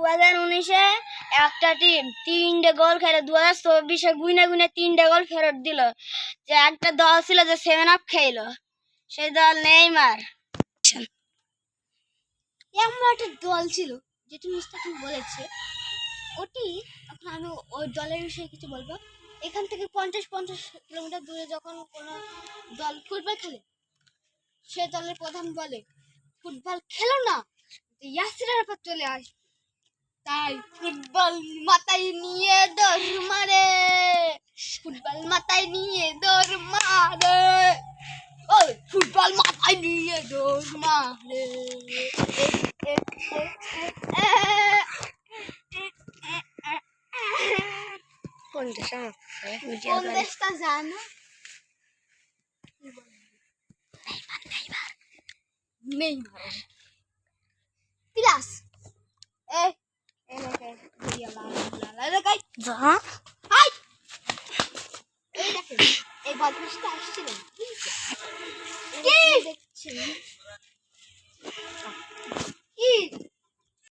2019-এ একটা টিম 3টে গোল খেলে 2024-এ গুইনে গুইনে 3টে গোল ফেরত দিল। যে একটা দল ছিল যে 7 আপ খেলো, সেই দল নেইমার। এমন একটা দল ছিল যেটি মুস্তাকিম বলেছে, ওটি এখন আমি ওই দলের বিষয়ে কিছু বলবো। এখান থেকে 50 কিলোমিটার দূরে যখন কোনো দল ফুটবল খেলে, সে দলের প্রধান বলে ফুটবল খেলো না, ইয়াসির আরাফাত চলে আসে, তাই ফুটবল মাথায় নিয়ে দৌড় মারে, ফুটবল মাথায় নিয়ে দৌড় মারে, ওই ফুটবল মাথায় নিয়ে দৌড় মারে। কোন দেশটা জানো? নেইমার প্লাস এই বদমাশটা আসছিল কি দেখছেন?